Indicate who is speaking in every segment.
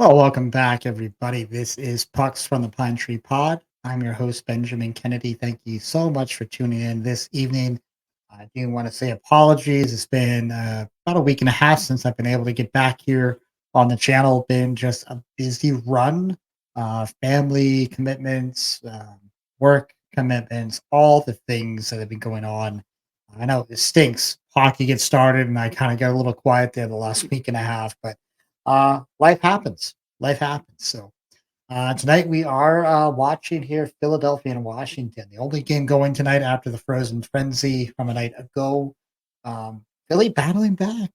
Speaker 1: Well, welcome back, everybody. This is Pucks from the Pine Tree Pod. I'm your host, Benjamin Kennedy. Thank you so much for tuning in this evening. I do want to say apologies. It's been about a week and a half since I've been able to get back here on the channel. Been just a busy run, family commitments, work commitments, all the things that have been going on. I know it stinks. Hockey gets started, and I kind of got a little quiet there the last week and a half, but life happens. Life happens. So tonight we are watching here Philadelphia and Washington. The only game going tonight after the Frozen Frenzy from a night ago. Philly battling back.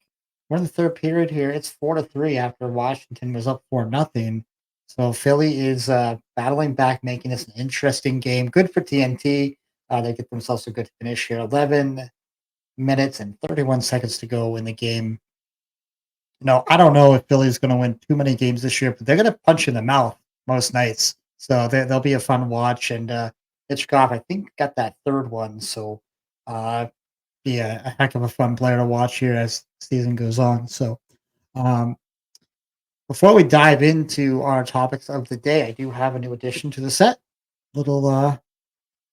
Speaker 1: We're in the third period here. It's 4-3 after Washington was up 4-0. So Philly is battling back, making this an interesting game. Good for TNT. They get themselves a good finish here. 11 minutes and 31 seconds to go in the game. No, I don't know if Philly's going to win too many games this year, but they're going to punch in the mouth most nights. So they'll be a fun watch. And Hitchcock, I think, got that third one. So uh, be a heck of a fun player to watch here as the season goes on. So um, before we dive into our topics of the day, I do have a new addition to the set. Little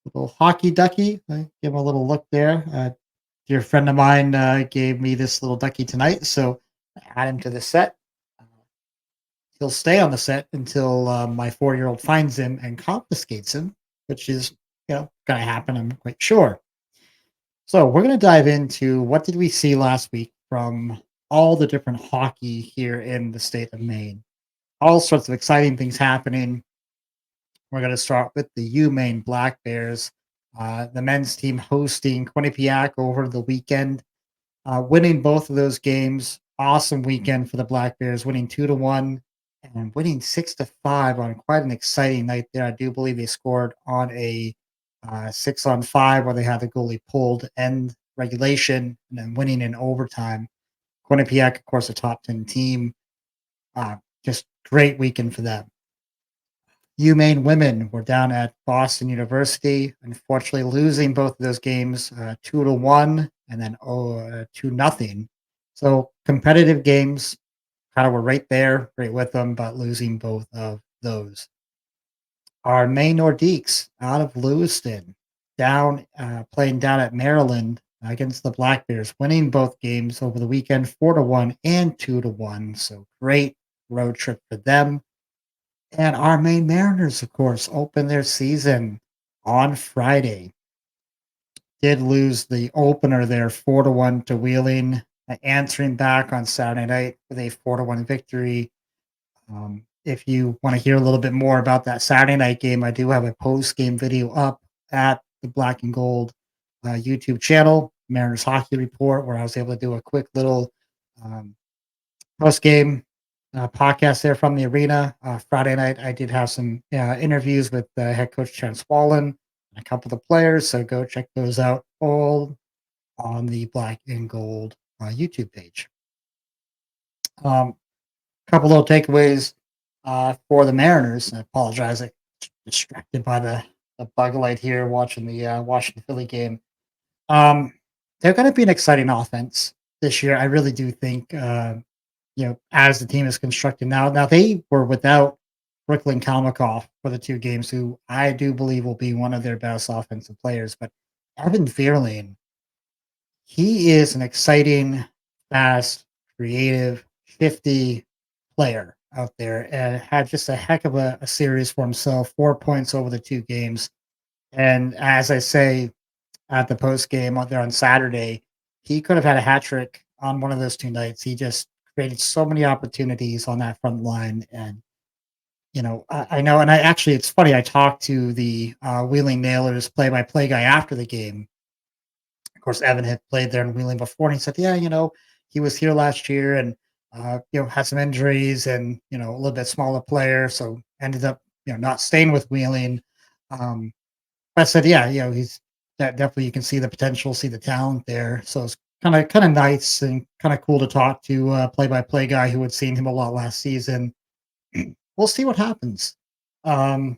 Speaker 1: little hockey ducky. Give him a little look there. Dear friend of mine gave me this little ducky tonight, so I add him to the set. Uh, he'll stay on the set until my 4-year-old finds him and confiscates him, which is going to happen. I'm quite sure. So we're going to dive into what did we see last week from all the different hockey here in the state of Maine. All sorts of exciting things happening. We're going to start with the Maine Black Bears, the men's team hosting Quinnipiac over the weekend, winning both of those games. Awesome weekend for the Black Bears, winning 2-1 and winning 6-5 on quite an exciting night there. I do believe they scored on a 6-on-5 where they had the goalie pulled to end regulation and then winning in overtime. Quinnipiac, of course, a top 10 team. Just great weekend for them. UMaine women were down at Boston University, unfortunately losing both of those games 2-1 and then 2-0. So competitive games kind of were right there, right with them, but losing both of those. Our Maine Nordiques out of Lewiston, down playing down at Maryland against the Black Bears, winning both games over the weekend 4-1 and 2-1. So great road trip for them. And our Maine Mariners, of course, open their season on Friday. Did lose the opener there 4-1 to Wheeling, answering back on Saturday night with a 4-1 victory. If you want to hear a little bit more about that Saturday night game, I do have a post game video up at the Black and Gold YouTube channel, Mariners Hockey Report, where I was able to do a quick little um, post game podcast there from the arena. Friday night, I did have some interviews with head coach Trent Swallen and a couple of the players. So go check those out all on the Black and Gold YouTube page. Couple little takeaways for the Mariners. I apologize, I got distracted by the bug light here watching the Washington Philly game. They're going to be an exciting offense this year. I really do think. As the team is constructed now. Now they were without Brooklyn Kalmakoff for the two games, who I do believe will be one of their best offensive players. But Evan Fearlane, he is an exciting, fast, creative, shifty player out there, and had just a heck of a series for himself. 4 points over the two games, and as I say at the post game out there on Saturday, he could have had a hat trick on one of those two nights. He just created so many opportunities on that front line. And, I know. And it's funny. I talked to the Wheeling Nailers play by play guy after the game. Of course, Evan had played there in Wheeling before. And he said, yeah, he was here last year and, had some injuries and, a little bit smaller player. So ended up, not staying with Wheeling. I said, yeah, he's that definitely you can see the potential, see the talent there. So it's kind of nice and kind of cool to talk to a play-by-play guy who had seen him a lot last season. We'll see what happens. A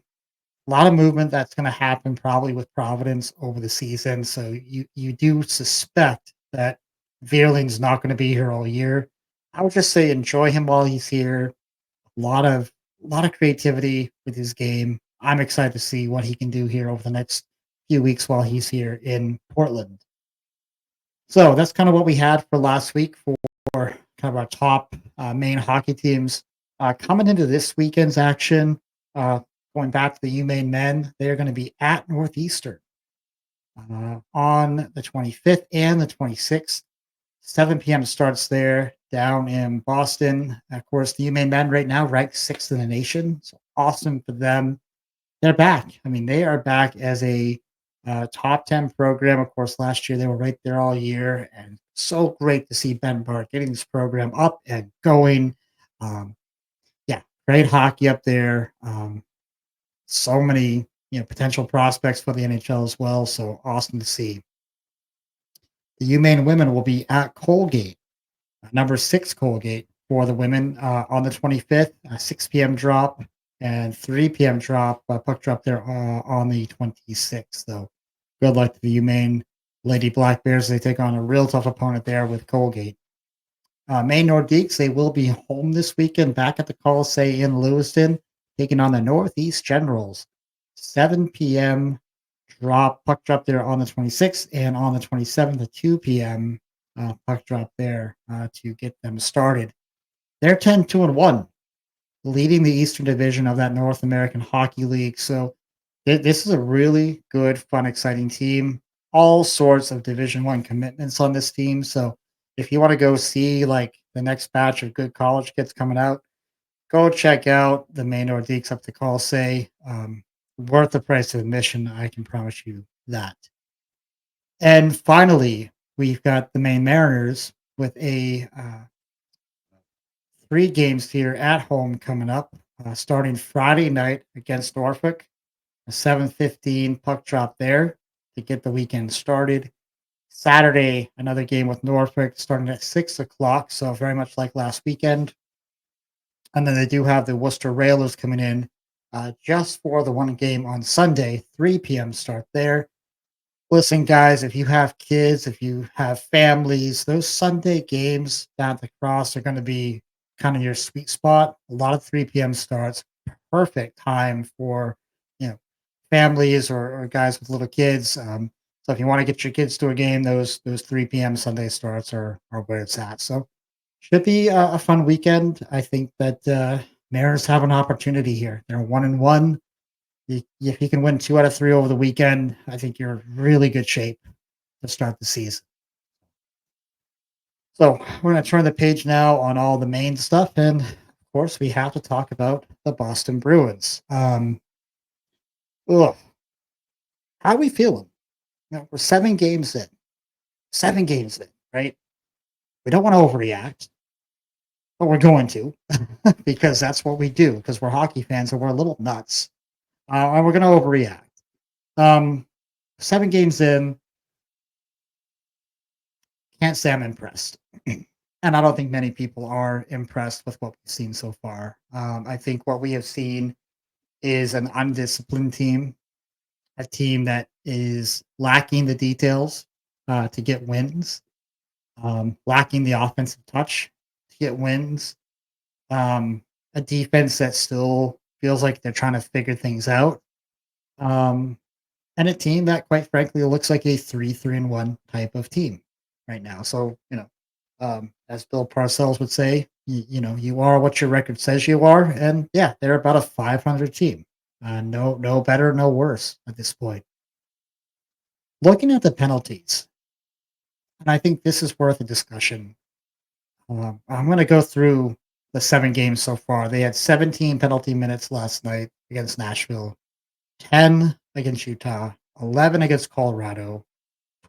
Speaker 1: lot of movement that's going to happen probably with Providence over the season. So you do suspect that Veerling's not going to be here all year. I would just say enjoy him while he's here. A lot of creativity with his game. I'm excited to see what he can do here over the next few weeks while he's here in Portland. So that's kind of what we had for last week for kind of our top main hockey teams. Coming into this weekend's action, uh, going back to the UMaine men, they're going to be at Northeastern on the 25th and the 26th. 7 p.m. starts there down in Boston. Of course, the UMaine men right now ranked sixth in the nation. So awesome for them. They're back. I mean, they are back as a top 10 program. Of course, last year they were right there all year. And so great to see Ben Burke getting this program up and going. Um, yeah, great hockey up there. So many potential prospects for the NHL as well. So awesome to see. The UMaine women will be at Colgate, number six Colgate for the women on the 25th, 6 p.m. drop and 3 p.m. drop, puck drop there on the 26th. So good luck to the UMaine Lady Black Bears. They take on a real tough opponent there with Colgate. Maine Nordiques, they will be home this weekend back at the Coliseum in Lewiston, taking on the Northeast Generals. 7 p.m. Puck drop there on the 26th, and on the 27th at 2 p.m. Puck drop there to get them started. They're 10-2-1, leading the Eastern Division of that North American Hockey League. So this is a really good, fun, exciting team. All sorts of Division One commitments on this team. So if you want to go see like the next batch of good college kids coming out, go check out the Maine Nordiques up to Coliseum. Worth the price of admission, I can promise you that. And finally, we've got the Maine Mariners with a 3 games here at home coming up, starting Friday night against Norfolk, a 7:15 puck drop there to get the weekend started. Saturday, another game with Norfolk starting at 6 o'clock, so very much like last weekend. And then they do have the Worcester Railers coming in just for the one game on Sunday, 3 p.m. start there. Listen, guys, if you have kids, if you have families, those Sunday games down at the cross are going to be kind of your sweet spot. A lot of 3 p.m. starts, perfect time for you know families or guys with little kids. So if you want to get your kids to a game, those 3 p.m. Sunday starts are where it's at. So should be a fun weekend. I think that Mariners have an opportunity here. They're 1-1. If you can win 2 out of 3 over the weekend, I think you're in really good shape to start the season. So we're going to turn the page now on all the main stuff, and of course, we have to talk about the Boston Bruins. Ugh, how are we feeling? We're 7 games in, 7 games in, right? We don't want to overreact, but we're going to because that's what we do. Because we're hockey fans and we're a little nuts, and we're going to overreact. Um, 7 games in, can't say I'm impressed. And I don't think many people are impressed with what we've seen so far. I think what we have seen is an undisciplined team, a team that is lacking the details to get wins, lacking the offensive touch to get wins, a defense that still feels like they're trying to figure things out, um, and a team that, quite frankly, looks like a 3-3-1 type of team right now. So, as Bill Parcells would say, you are what your record says you are, and yeah, they're about a 500 team. No better, no worse at this point. Looking at the penalties, and I think this is worth a discussion. I'm going to go through the 7 games so far. They had 17 penalty minutes last night against Nashville, 10 against Utah, 11 against Colorado,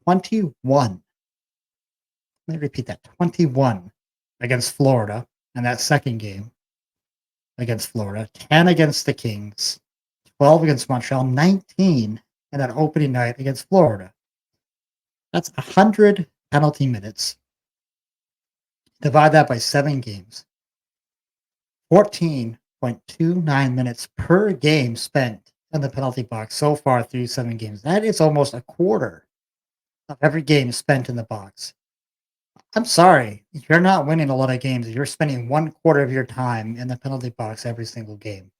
Speaker 1: 21. Let me repeat that, 21 against Florida in that second game against Florida, 10 against the Kings, 12 against Montreal, 19 in that opening night against Florida. That's 100 penalty minutes. Divide that by 7 games. 14.29 minutes per game spent in the penalty box so far through 7 games. That is almost a quarter of every game spent in the box. I'm sorry, you're not winning a lot of games. You're spending 1/4 of your time in the penalty box every single game.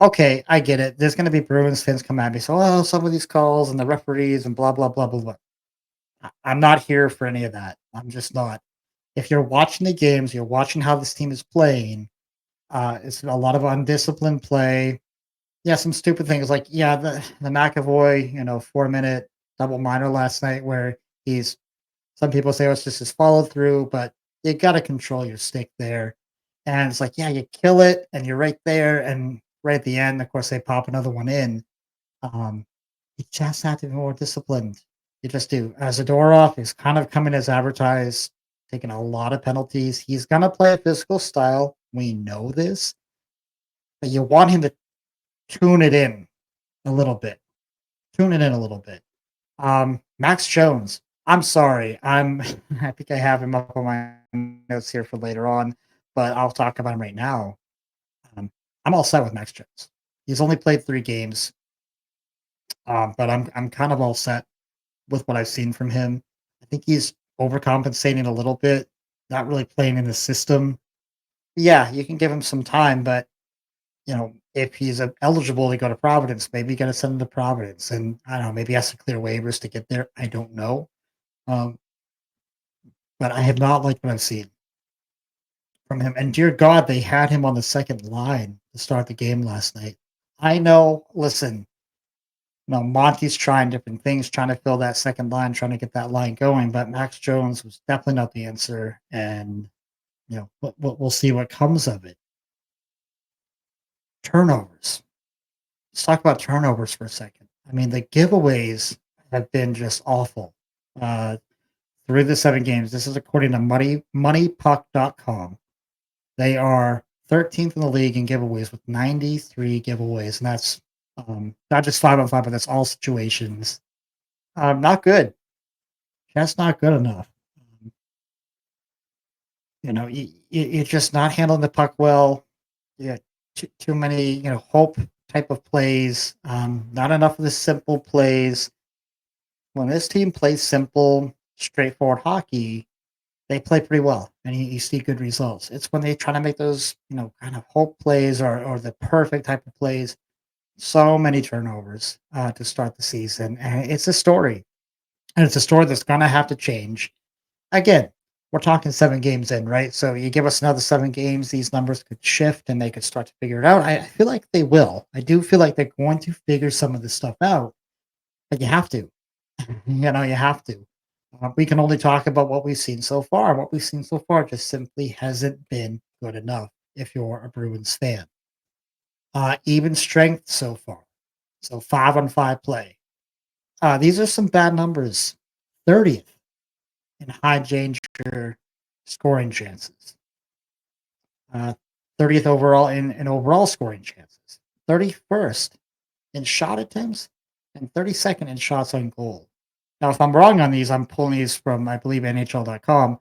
Speaker 1: Okay, I get it. There's gonna be Bruins fans come at me, so, "Oh, some of these calls and the referees and blah, blah, blah, blah, blah." I'm not here for any of that. I'm just not. If you're watching the games, you're watching how this team is playing, it's a lot of undisciplined play. Yeah, some stupid things like, yeah, the McAvoy, 4-minute double minor last night where he's some people say, "Oh, it's just his follow through," but you gotta control your stick there. And it's like, yeah, you kill it and you're right there, and right at the end, of course, they pop another one in. Um, you just have to be more disciplined. You just do. Zadorov is kind of coming as advertised, taking a lot of penalties. He's gonna play a physical style. We know this, but you want him to tune it in a little bit. Tune it in a little bit. Max Jones. I'm sorry. I think I have him up on my notes here for later on, but I'll talk about him right now. Um, I'm all set with Max Jones. He's only played 3 games, but I'm kind of all set with what I've seen from him. I think he's overcompensating a little bit, not really playing in the system. Yeah, you can give him some time, but if he's eligible to go to Providence, maybe you got to send him to Providence, and I don't know, maybe he has to clear waivers to get there. I don't know, um, but I have not liked what I've seen from him. And dear God, they had him on the second line to start the game last night. I know. Listen, Monty's trying different things, trying to fill that second line, trying to get that line going. But Max Jones was definitely not the answer, and we'll see what comes of it. Turnovers. Let's talk about turnovers for a second. I mean, the giveaways have been just awful uh, through the 7 games. This is according to moneypuck.com. They are 13th in the league in giveaways with 93 giveaways, and that's not just 5-on-5, but that's all situations. Not good. That's not good enough. Um, you're just not handling the puck well. Yeah, too many, hope type of plays. Not enough of the simple plays. When this team plays simple, straightforward hockey, they play pretty well, and you see good results. It's when they try to make those, kind of hope plays or the perfect type of plays. So many turnovers to start the season, and it's a story, and it's a story that's gonna have to change. Again, we're talking 7 games in, right? So you give us another 7 games, these numbers could shift, and they could start to figure it out. I feel like they will. I do feel like they're going to figure some of this stuff out, but you have to. You have to. We can only talk about what we've seen so far. What we've seen so far just simply hasn't been good enough if you're a Bruins fan. Even strength so far. So 5-on-5 play. These are some bad numbers. 30th in high danger scoring chances. Uh, 30th overall in overall scoring chances. 31st in shot attempts and 32nd in shots on goal. Now, if I'm wrong on these, I'm pulling these from, I believe, NHL.com.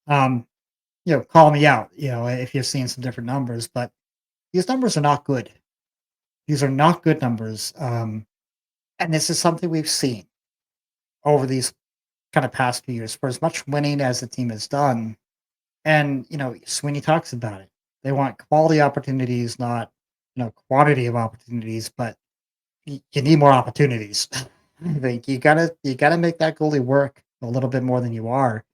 Speaker 1: Um, call me out, if you're seeing some different numbers, but these numbers are not good. These are not good numbers. And this is something we've seen over these kind of past few years for as much winning as the team has done. And, Sweeney talks about it. They want quality opportunities, not, quantity of opportunities, but you need more opportunities. I think you gotta make that goalie work a little bit more than you are.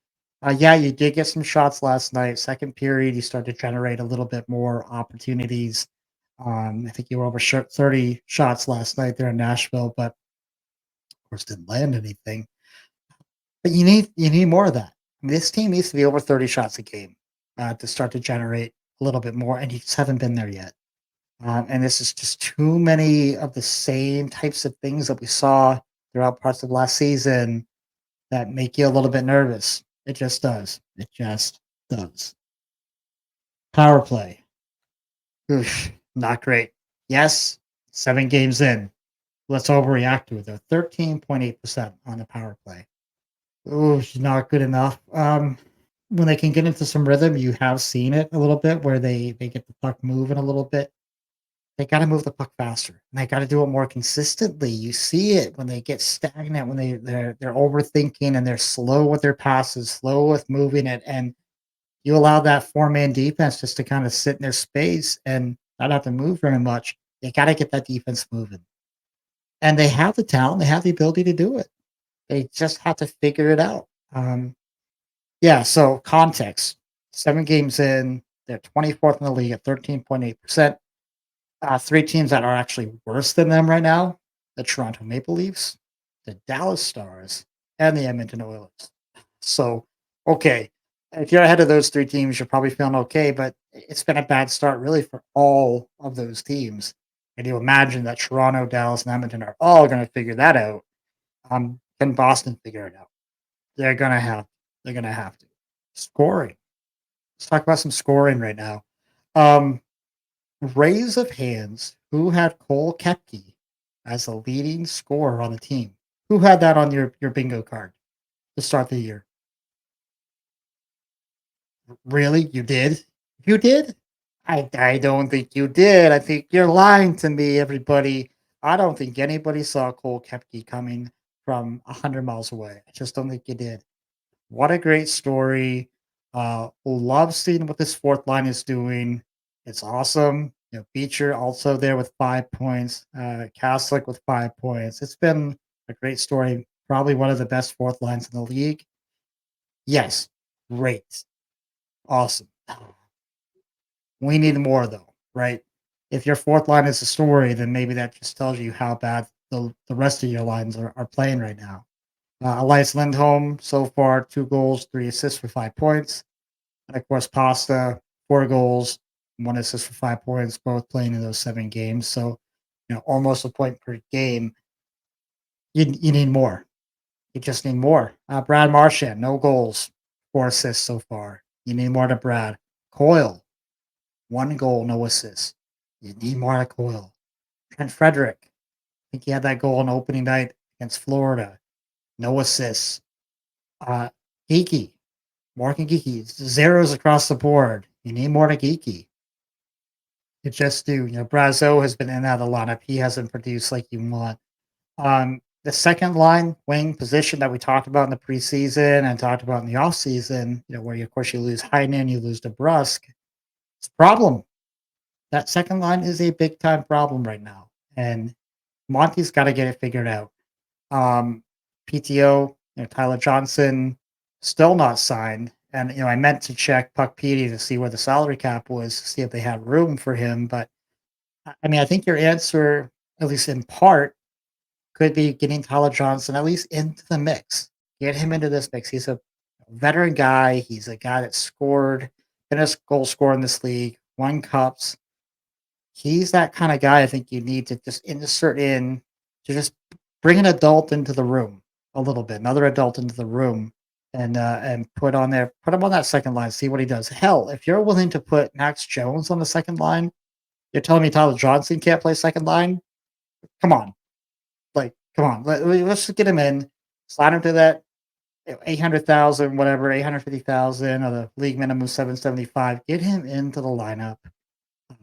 Speaker 1: Yeah, you did get some shots last night. Second period, you started to generate a little bit more opportunities. I think you were over 30 shots last night there in Nashville, but of course didn't land anything. But you need more of that. I mean, this team needs to be over 30 shots a game to start to generate a little bit more, and you just haven't been there yet. And this is just too many of the same types of things that we saw throughout parts of last season that make you a little bit nervous. It just does. It just does. Power play. Oof, not great. Yes, 7 games in. Let's overreact to it though. 13.8% on the power play. Ooh, not good enough. When they can get into some rhythm, you have seen it a little bit where they get the puck moving a little bit. They gotta move the puck faster, and they gotta do it more consistently. You see it when they get stagnant, when they're overthinking and they're slow with their passes, slow with moving it, and you allow that four-man defense just to kinda sit in their space and not have to move very much. You gotta get that defense moving, and they have the talent, they have the ability to do it. They just have to figure it out. Yeah, so context, 7 games in, they're 24th in the league at 13.8%. 3 teams that are actually worse than them right now, the Toronto Maple Leafs, the Dallas Stars, and the Edmonton Oilers. So, okay, if you're ahead of those 3 teams, you're probably feeling okay, but it's been a bad start really for all of those teams. And you imagine that Toronto, Dallas, and Edmonton are all gonna figure that out. Can Boston figure it out? They're gonna have they're gonna have to. Scoring. Let's talk about some scoring right now. Um, Raise of hands, who had Cole Koepke as the leading scorer on the team? Who had that on your bingo card to start the year? Really? You did? You did? I don't think you did. I think you're lying to me, everybody. I don't think anybody saw Cole Koepke coming from 100 miles away. I just don't think you did. What a great story. Love seeing what this fourth line is doing. It's awesome. Beecher also there with 5 points. Kaslik with 5 points. It's been a great story. Probably one of the best fourth lines in the league. Yes, great, awesome. We need more though, right? If your fourth line is a story, then maybe that just tells you how bad the rest of your lines are playing right now. Elias Lindholm so far 2 goals, 3 assists for 5 points. And of course, Pasta, 4 goals, 1 assist for 5 points, both playing in those 7 games. So, almost a point per game. You need more. You just need more. Brad Marchand, no goals, 4 assists so far. You need more to Brad. Coyle, 1 goal, no assists. You need more to Coyle. Trent Frederick, I think he had that goal on opening night against Florida. No assists. Uh, Geeky, Mark and Geeky, zeros across the board. You need more to Geeky. You just do. Brazo has been in and out of the lineup. He hasn't produced like you want. The second line wing position that we talked about in the preseason and talked about in the offseason, where of course you lose Heinen, you lose DeBrusque. It's a problem. That second line is a big time problem right now. And Monty's got to get it figured out. Um, PTO, Tyler Johnson, still not signed. And I meant to check Puck PD to see where the salary cap was, to see if they had room for him. But I mean, I think your answer, at least in part, could be getting Tyler Johnson at least into the mix. Get him into this mix. He's a veteran guy. He's a guy that scored, been a goal scorer in this league, won cups. He's that kind of guy I think you need to just insert in to just bring an adult into the room a little bit, another adult into the room, and put him on that second line, see what he does. Hell, if you're willing to put Max Jones on the second line, you're telling me Tyler Johnson can't play second line? Come on, come on. Let's just get him in, slide him to that 800,000, whatever, 850,000, or the league minimum 775. Get him into the lineup.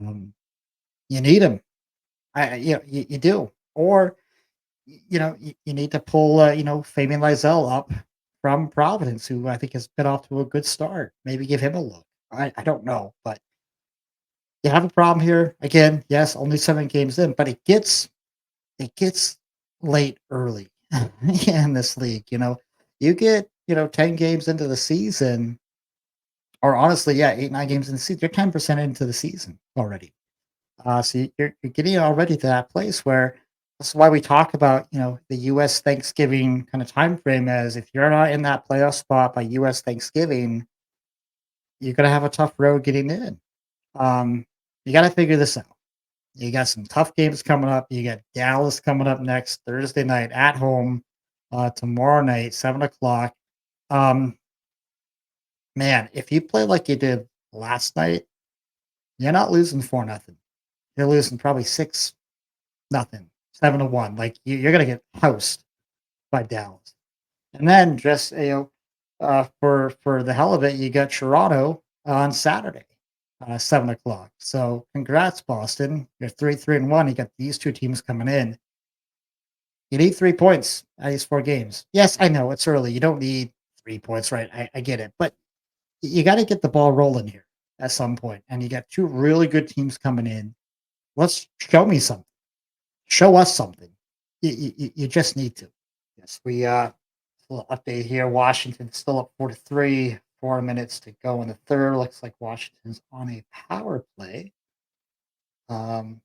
Speaker 1: Um, you need him. You do. Or, you need to pull, Fabian Lysell up from Providence, who I think has been off to a good start. Maybe give him a look. I don't know, but you have a problem here. Again, yes, only 7 games in, but it gets late early in this league. You get 10 games into the season, or honestly, yeah, 8 9 games in the season. You're 10% into the season already. So you're getting already to that place where that's why we talk about the U.S. Thanksgiving kind of time frame. As if you're not in that playoff spot by U.S. Thanksgiving, you're gonna have a tough road getting in. Um, you got to figure this out. You got some tough games coming up. You got Dallas coming up next Thursday night at home. Tomorrow night, 7 o'clock. Um, Man, if you play like you did last night, you're not losing 4-0. You're losing probably 6-0, 7-1. Like you're gonna get housed by Dallas. And then just for the hell of it, you got Toronto on Saturday. 7 o'clock. So congrats, Boston. You're 3-3-1. You got these two teams coming in. You need 3 points at these 4 games. Yes, I know it's early. You don't need 3 points, right? I get it. But you got to get the ball rolling here at some point. And you got two really good teams coming in. Let's show me something. Show us something. You just need to. Yes, a little update here. Washington still up 4-3. 4 minutes to go in the third. Looks like Washington's on a power play. Um,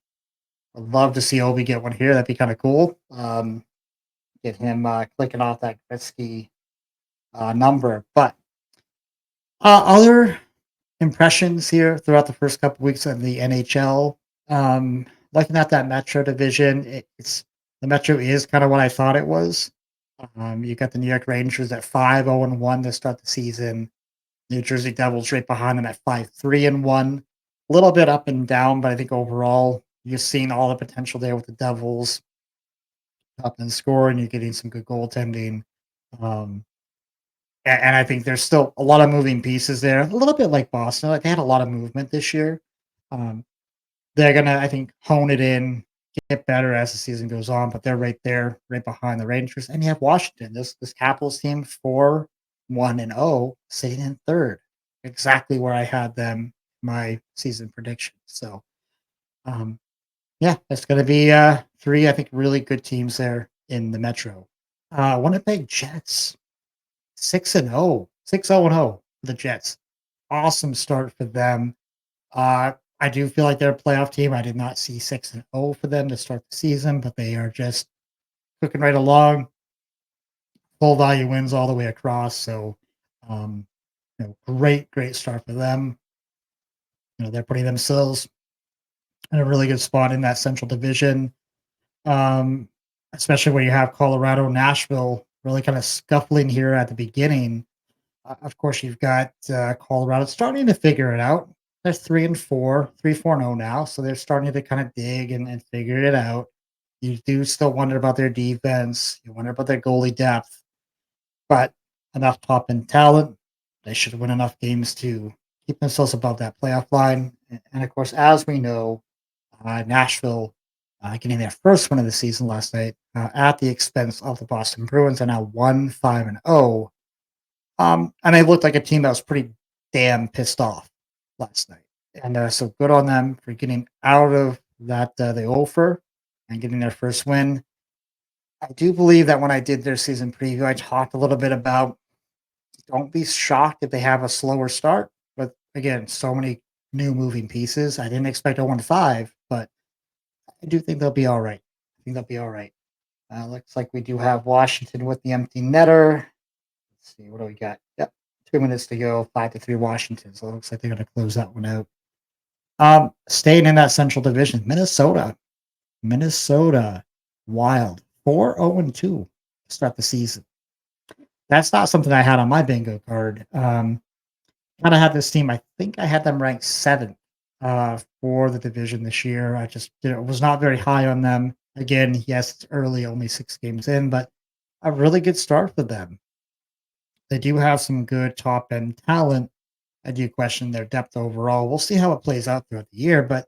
Speaker 1: I'd love to see Obi get one here. That'd be kind of cool. Get him clicking off that Gretzky number. But other impressions here throughout the first couple weeks of the NHL. Um, Looking at that Metro division, it's the Metro is kind of what I thought it was. You got the New York Rangers at 5-0-1 to start the season. New Jersey Devils right behind them at 5-3-1. A little bit up and down, but I think overall you're seeing all the potential there with the Devils up and scoring. You're getting some good goaltending. Um, and I think there's still a lot of moving pieces there. A little bit like Boston. Like they had a lot of movement this year. Um, they're gonna, I think, hone it in, get better as the season goes on. But they're right there, right behind the Rangers. And you have Washington, this Capitals team, 4-1-0, sitting in third, exactly where I had them my season prediction. So, um, yeah, it's going to be three, I think, really good teams there in the Metro. Winnipeg Jets, 6-0, 6-0-0 for the Jets. Awesome start for them. I do feel like they're a playoff team. I did not see 6-0 for them to start the season, but they are just cooking right along. Full value wins all the way across. So, um, great start for them. They're putting themselves in a really good spot in that Central Division. Um, Especially when you have Colorado, Nashville really kind of scuffling here at the beginning. Of course, you've got Colorado starting to figure it out. They're 3-4, 3-4-0 now, so they're starting to kind of dig and figure it out. You do still wonder about their defense. You wonder about their goalie depth, but enough top end talent. They should win enough games to keep themselves above that playoff line. And of course, as we know, Nashville getting their first win of the season last night at the expense of the Boston Bruins are now 1-5-0. And they looked like a team that was pretty damn pissed off last night. And so good on them for getting out of that the offer and getting their first win. I do believe that when I did their season preview, I talked a little bit about don't be shocked if they have a slower start. But again, so many new moving pieces. I didn't expect a 1-5, but I do think they'll be all right. I think they'll be all right. Looks like we do have Washington with the empty netter. Let's see, what do we got? Yep, 2 minutes to go, 5-3 Washington. So it looks like they're going to close that one out. Staying in that Central Division, Minnesota, Wild, 4-0-2 to start the season. That's not something I had on my bingo card. Kind of had this team. I think I had them ranked seventh for the division this year. I just was not very high on them. Again, yes, it's early, only 6 games in, but a really good start for them. They do have some good top end talent. I do question their depth overall. We'll see how it plays out throughout the year, but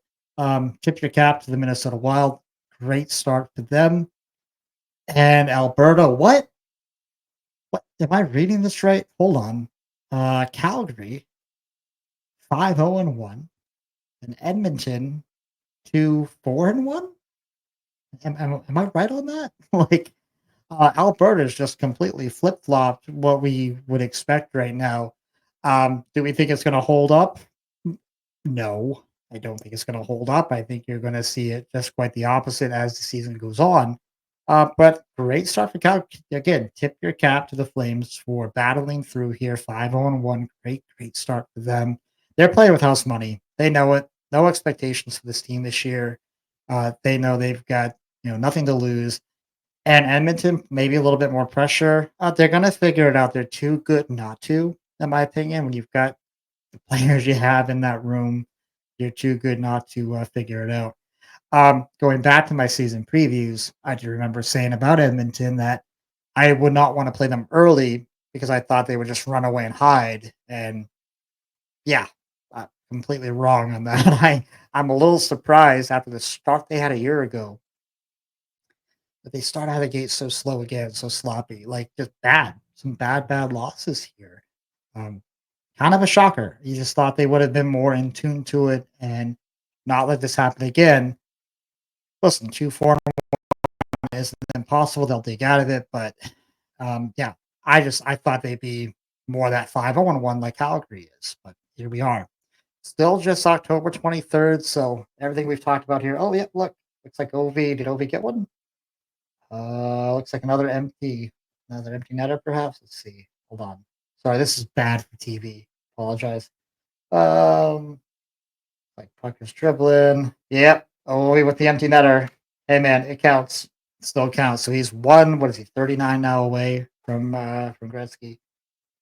Speaker 1: tip your cap to the Minnesota Wild. Great start for them. And Alberta, what? What am I reading this right? Hold on. Calgary, 5-0-1, and Edmonton 2-4-1. Am I right on that? Like Alberta is just completely flip flopped what we would expect right now. Do we think it's going to hold up? No, I don't think it's going to hold up. I think you're going to see it just quite the opposite as the season goes on. But great start for Cal. Again, tip your cap to the Flames for battling through here. 5-0-1. Great start for them. They're playing with house money. They know it. No expectations for this team this year. They know they've got nothing to lose. And Edmonton, maybe a little bit more pressure. They're going to figure it out. They're too good not to, in my opinion. When you've got the players you have in that room, you're too good not to figure it out. Going back to my season previews, I do remember saying about Edmonton that I would not want to play them early because I thought they would just run away and hide. And yeah, completely wrong on that. I'm a little surprised after the start they had a year ago that they start out of the gate so slow again, so sloppy, like just bad, some bad losses here. Um, Kind of a shocker. You just thought they would have been more in tune to it and not let this happen again. Listen, 2-4 isn't impossible. They'll dig out of it, but yeah, I thought they'd be more that 5-1 like Calgary is, but here we are. Still just October 23rd. So everything we've talked about here. Oh yeah, look, looks like OV. Did OV get one? Looks like another empty netter, perhaps. Let's see. Hold on. Sorry, this is bad for TV. Apologize. Um, like Pucker's dribbling. Yep. OV with the empty netter. Hey man, it counts. It still counts. So he's one. What is he? 39 now away from Gretzky.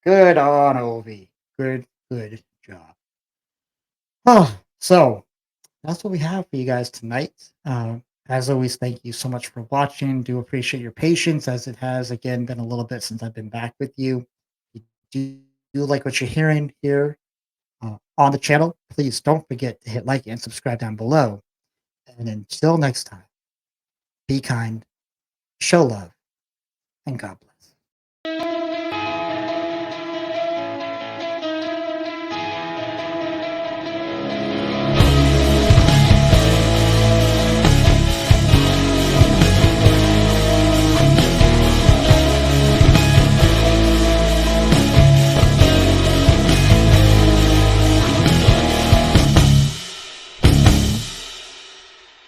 Speaker 1: Good on OV. Good job. Oh, so that's what we have for you guys tonight. As always, thank you so much for watching. Do appreciate your patience as it has again been a little bit since I've been back with you. If you do like what you're hearing here on the channel, please don't forget to hit like and subscribe down below. And until next time, be kind, show love, and God bless.